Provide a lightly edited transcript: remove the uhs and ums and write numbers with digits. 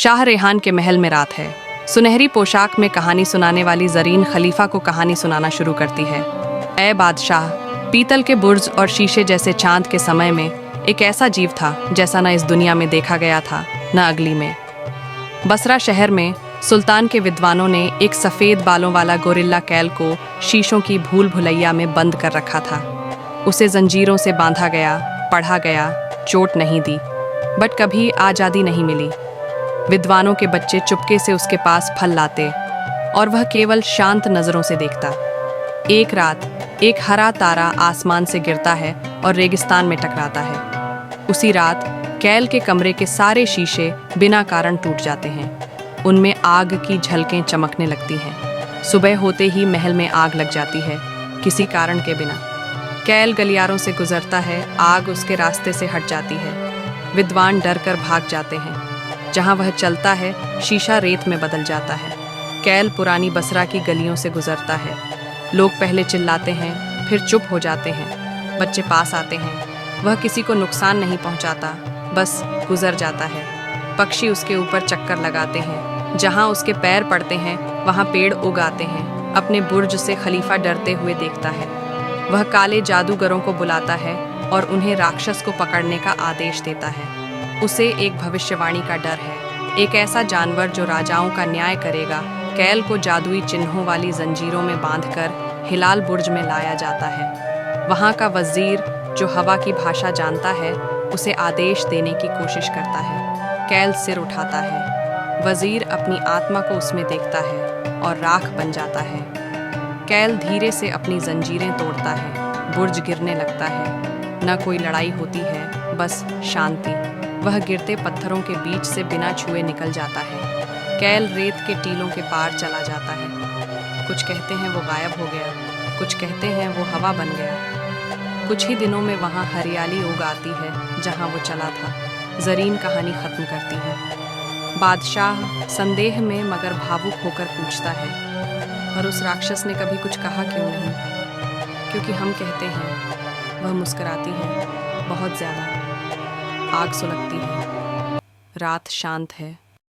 शाह रेहान के महल में रात है। सुनहरी पोशाक में कहानी सुनाने वाली जरीन खलीफा को कहानी सुनाना शुरू करती है। ऐ बादशाह, पीतल के बुर्ज और शीशे जैसे चांद के समय में एक ऐसा जीव था जैसा न इस दुनिया में देखा गया था न अगली में। बसरा शहर में सुल्तान के विद्वानों ने एक सफ़ेद बालों वाला गोरिल्ला कैल को शीशों की भूल भुलैया में बंद कर रखा था। उसे जंजीरों से बांधा गया, पढ़ा गया, चोट नहीं दी, बट कभी आज़ादी नहीं मिली। विद्वानों के बच्चे चुपके से उसके पास फल लाते और वह केवल शांत नज़रों से देखता। एक रात एक हरा तारा आसमान से गिरता है और रेगिस्तान में टकराता है। उसी रात कैल के कमरे के सारे शीशे बिना कारण टूट जाते हैं। उनमें आग की झलकें चमकने लगती हैं। सुबह होते ही महल में आग लग जाती है, किसी कारण के बिना। कैल गलियारों से गुजरता है, आग उसके रास्ते से हट जाती है। विद्वान डर कर भाग जाते हैं। जहाँ वह चलता है, शीशा रेत में बदल जाता है। कैल पुरानी बसरा की गलियों से गुजरता है। लोग पहले चिल्लाते हैं, फिर चुप हो जाते हैं। बच्चे पास आते हैं। वह किसी को नुकसान नहीं पहुंचाता, बस गुजर जाता है। पक्षी उसके ऊपर चक्कर लगाते हैं। जहाँ उसके पैर पड़ते हैं वहाँ पेड़ उगाते हैं। अपने बुर्ज से खलीफा डरते हुए देखता है। वह काले जादूगरों को बुलाता है और उन्हें राक्षस को पकड़ने का आदेश देता है। उसे एक भविष्यवाणी का डर है, एक ऐसा जानवर जो राजाओं का न्याय करेगा। कैल को जादुई चिन्हों वाली जंजीरों में बांधकर हिलाल बुर्ज में लाया जाता है। वहाँ का वजीर, जो हवा की भाषा जानता है, उसे आदेश देने की कोशिश करता है। कैल सिर उठाता है। वजीर अपनी आत्मा को उसमें देखता है और राख बन जाता है। कैल धीरे से अपनी जंजीरें तोड़ता है। बुर्ज गिरने लगता है। न कोई लड़ाई होती है, बस शांति। वह गिरते पत्थरों के बीच से बिना छुए निकल जाता है। कैल रेत के टीलों के पार चला जाता है। कुछ कहते हैं वो गायब हो गया, कुछ कहते हैं वो हवा बन गया। कुछ ही दिनों में वहाँ हरियाली उग आती है जहाँ वो चला था। जरीन कहानी ख़त्म करती है। बादशाह संदेह में मगर भावुक होकर पूछता है, और उस राक्षस ने कभी कुछ कहा क्यों नहीं? क्योंकि हम कहते हैं। वह मुस्कुराती है, बहुत ज़्यादा। आग सुलगती है। रात शांत है।